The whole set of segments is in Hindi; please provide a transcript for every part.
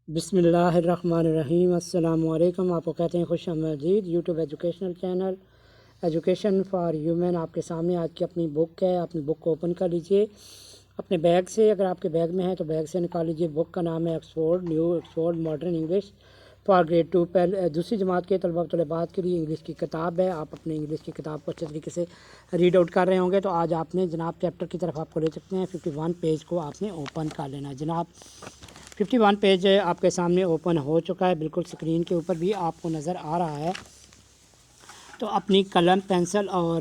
बिस्मिल्लाहिर्रहमानिर्रहीम। अस्सलामु अलैकुम। आपको कहते हैं खुश आमदीद YouTube educational channel education for human. आपके सामने आज की अपनी बुक है। अपनी बुक को ओपन कर लीजिए अपने बैग से। अगर आपके बैग में है तो बैग से निकाल लीजिए। बुक का नाम है Oxford new Oxford modern English for grade 2 पहले दूसरी जमात के तलबा तलबात के लिए इंग्लिश की किताब है। आप अपने इंग्लिश की किताब को अच्छे तरीके से रीड आउट कर रहे होंगे तो आज आपने जनाब चैप्टर की तरफ आपको ले सकते हैं। 51 पेज को आपने ओपन कर लेना है जनाब। 51 पेज आपके सामने ओपन हो चुका है, बिल्कुल स्क्रीन के ऊपर भी आपको नज़र आ रहा है। तो अपनी कलम पेंसिल और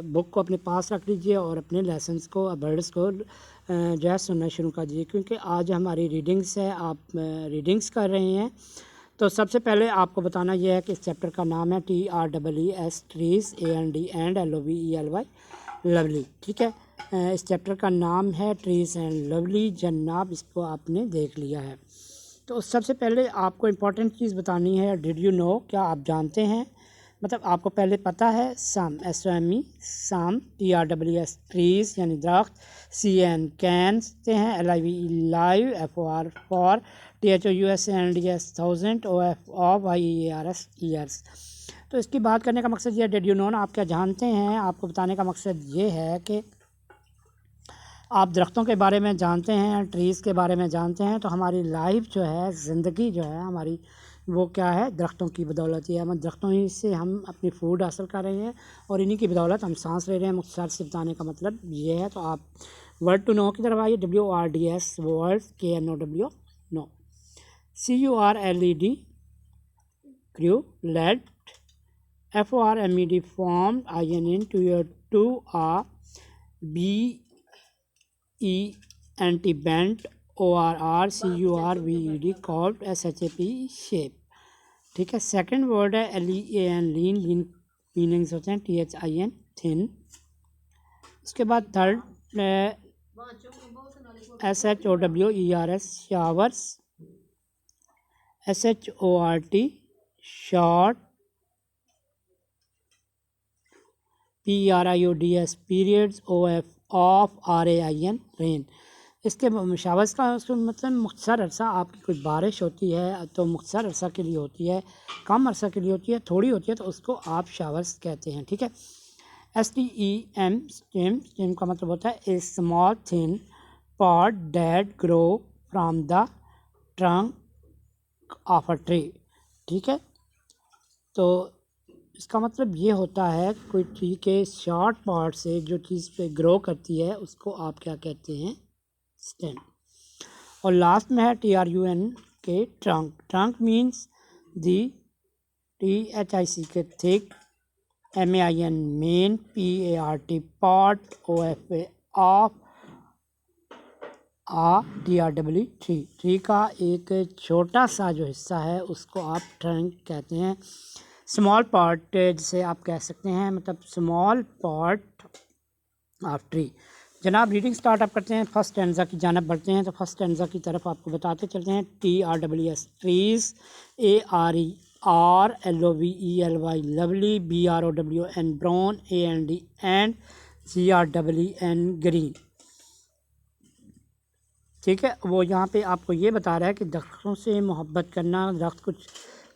बुक को अपने पास रख लीजिए और अपने लेसन्स को वर्ड्स को जो है सुनना शुरू कर दीजिए, क्योंकि आज हमारी रीडिंग्स है। आप रीडिंग्स कर रहे हैं। तो सबसे पहले आपको बताना यह है कि इस चैप्टर का नाम है TREES trees AND LOVELY lovely. ठीक है, इस चैप्टर का नाम है ट्रीज एंड लवली जनाब। इसको आपने देख लिया है। तो सबसे पहले आपको इम्पोर्टेंट चीज़ बतानी है। डिड यू नो, क्या आप जानते हैं, मतलब आपको पहले पता है। सम SOME सम TREES ट्रीज यानी दरख्त, CAN कैन से हैं, LIVE live, FOR for, THOUSANDS thousand, OFYEARS years. तो इसकी बात करने का मकसद ये है, डिड यू नो ना आप क्या जानते हैं। आपको बताने का मकसद ये है कि आप दरख्तों के बारे में जानते हैं, ट्रीज़ के बारे में जानते हैं। तो हमारी लाइफ जो है, ज़िंदगी जो है हमारी, वो क्या है, दरख्तों की बदौलत ही है। हम दरख्तों ही से हम अपनी फूड हासिल कर रहे हैं और इन्हीं की बदौलत हम सांस ले रहे हैं। मुख्तसर से बताने का मतलब ये है। तो आप वर्ड टू नो की तरफ आइए। WORDS word, KNOW know, CURLED curled, FORMED form, INN to a, BENT bent, ORR CURVED curved, SHAP shape। ठीक है। सेकंड वर्ड है LEAN लीन, लीन मीनिंग्स होते हैं THIN थिन। उसके बाद third SHOWERS showers, SHORT short, PERIODS periods, of, RAIN rain. इसके शावर्स का मतलब मुख्तसर अरसा आपकी कुछ बारिश होती है तो मुख्तसर अरसा के लिए होती है, कम अरसा के लिए होती है, थोड़ी होती है, तो उसको आप शावर्स कहते हैं। ठीक है। STEM स्टेम, स्टेम का मतलब होता है a small thin pot that grow from the trunk of a tree. ठीक है। तो इसका मतलब ये होता है कोई ट्री के शॉर्ट पार्ट से जो चीज़ पे ग्रो करती है उसको आप क्या कहते हैं, स्टेम। और लास्ट में है TRUN के trunk. Trunk means the, THIC के thick, MAIN main, PART pot, OFA of, TRW tree. Tree का एक छोटा सा जो हिस्सा है उसको आप ट्रंक कहते हैं। स्मॉल पार्ट जिसे आप कह सकते हैं, मतलब स्मॉल पार्ट ऑफ ट्री। जनाब रीडिंग स्टार्ट आप करते हैं, फर्स्ट स्टैंजा की जानब बढ़ते हैं। तो फर्स्ट स्टैंजा की तरफ आपको बताते चलते हैं। TREES trees, ARERLOVELY lovely, BROWN brown, AND and, GREEN green. ठीक है। वो यहाँ पे आपको ये बता रहा है कि दरख्तों से मोहब्बत करना, दरख्त कुछ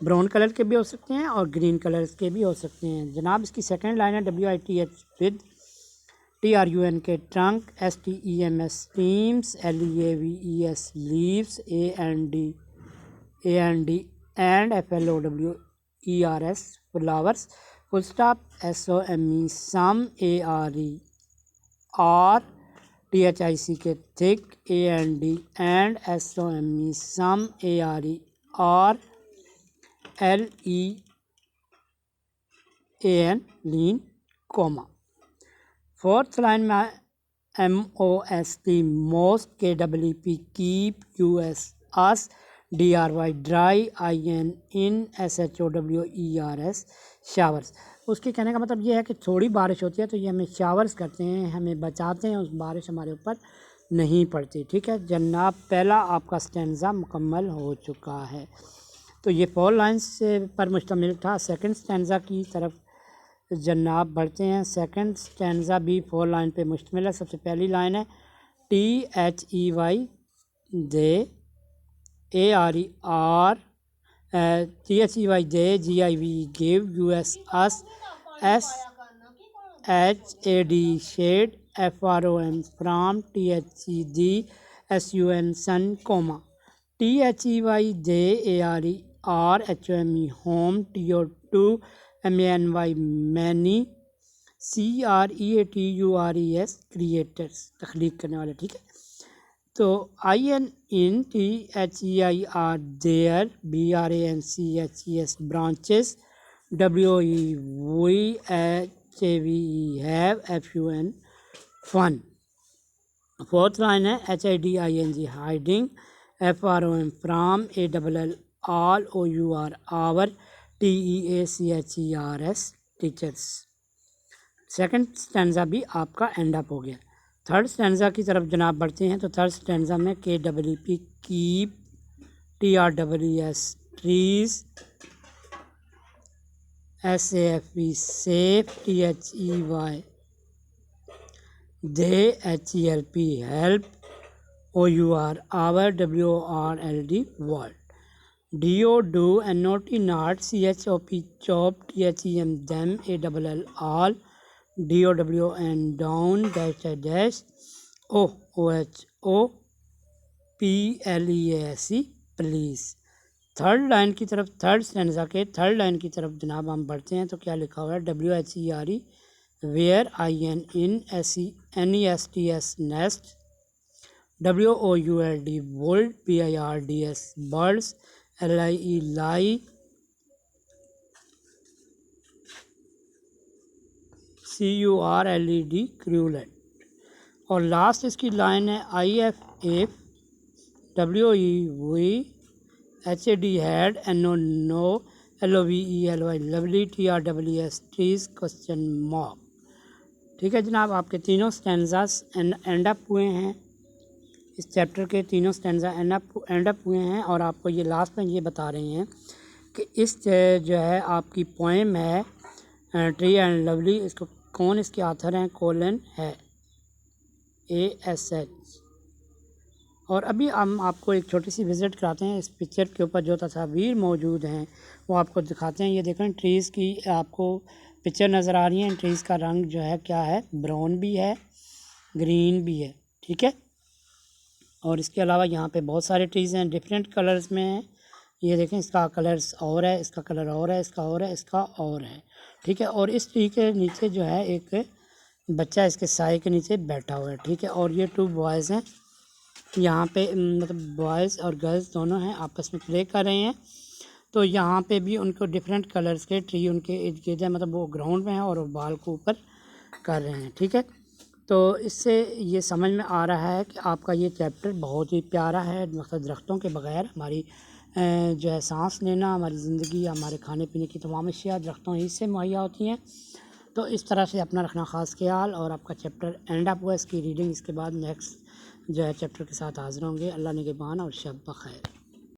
ब्राउन कलर के भी हो सकते हैं और ग्रीन कलर के भी हो सकते हैं। जनाब इसकी सेकंड लाइन है WITH विद, TRUN के trunk, STEMS stems, LEAVES leaves, AND and, FLOWERS flowers, full stop, SOME some, ARE THIC के thick, AND and, SOME some, ARE LEAN lean, comma. Fourth line में MOST most, KWP keep, US us, DRY dry, IN in, SHOWERS showers. उसके कहने का मतलब ये है कि थोड़ी बारिश होती है तो ये हमें शावर्स करते हैं, हमें बचाते हैं, उस बारिश हमारे ऊपर नहीं पड़ती। ठीक है जनाब, पहला आपका स्टैंजा मुकम्मल हो चुका है। तो ये 4 लाइन्स पर मुश्तमिल था। सेकंड स्टैंजा की तरफ जनाब बढ़ते हैं। सेकंड स्टैंजा भी 4 लाइन पे मुश्तमिल है। सबसे पहली लाइन है THEY they, ARER, THEYJ, GIV, give, US, us, SHAD, shade, FROM, from, THEG, SUN, sun, comma, THEYJARER, HOME, home, TO2, MANY, many, CREATURES, creators, तख्लीक करने वाले, ठीक है। तो INNTHEIR, there, BRANCHES, branches, WEVHAVE, have, FUN, fun। Fourth line है HIDING, hiding, FROM, from, ALL, all, OUR, our, TEACHERS, teachers। Second stanza भी आपका एंड अप हो गया। थर्ड स्टैंजा की तरफ जनाब बढ़ते हैं। तो थर्ड स्टैंजा में KWP, keep, TRWS, trees, SAFE, safe, THEY, they, HELP, help, OUR, our, WORLD, world, DO, do, NOT, not, CHOP, chop, THEM, them, ALL, all, DOWN, down, dash, dash, OHO, PLEASE, police। Third line की तरफ, थर्ड स्टैंजा के थर्ड लाइन की तरफ जनाब हम बढ़ते हैं। तो क्या लिखा हुआ है? WHERE, where, INNESTS, nest, WOULD, would, BIRDS, birds, LIE, lie, CURLED, curled. और लास्ट इसकी लाइन है IFF, WEV, HAD, had, NO, no, LOVELY, lovely, TRWS, trees, question mark. ठीक है जनाब, आपके तीनों स्टैंजास एंड अप हुए हैं। इस चैप्टर के तीनों स्टैंजा एंड अप हुए हैं। और आपको ये लास्ट में ये बता रहे हैं कि इस जो है आपकी पोएम है ट्री एंड लवली, इसको कौन इसके आथर हैं? कोलन है, ASH। और अभी हम आपको एक छोटी सी विज़िट कराते हैं। इस पिक्चर के ऊपर जो तस्वीर मौजूद हैं वो आपको दिखाते हैं। ये देखें, ट्रीज़ की आपको पिक्चर नज़र आ रही है। ट्रीज़ का रंग जो है क्या है? ब्राउन भी है, ग्रीन भी है, ठीक है। और इसके अलावा यहाँ पे बहुत सारे ट्रीज़ हैं, डिफरेंट कलर्स में हैं। ये देखें, इसका कलर्स और है, इसका कलर और है, इसका और है, इसका और है, ठीक है। और इस ट्री के नीचे जो है एक बच्चा इसके साए के नीचे बैठा हुआ है, ठीक है। और ये 2 बॉयज़ हैं यहाँ पे, मतलब बॉयज़ और गर्ल्स दोनों हैं, आपस में प्ले कर रहे हैं। तो यहाँ पे भी उनको डिफरेंट कलर्स के ट्री उनके इर्द गिर्द है, मतलब वो ग्राउंड में है और वो बाल को ऊपर कर रहे हैं, ठीक है। तो इससे ये समझ में आ रहा है कि आपका ये चैप्टर बहुत ही प्यारा है। मतलब दरख्तों के बग़ैर हमारी जो है सांस लेना, हमारी ज़िंदगी, हमारे खाने पीने की तमाम अशिया दरख्तों ही से मुहैया होती हैं। तो इस तरह से अपना रखना ख़ास ख्याल। और आपका चैप्टर एंड अप हुआ, इसकी रीडिंग इसके बाद नेक्स्ट जो है चैप्टर के साथ हाज़िर होंगे। अल्लाह निगहबान और शब बख़ैर।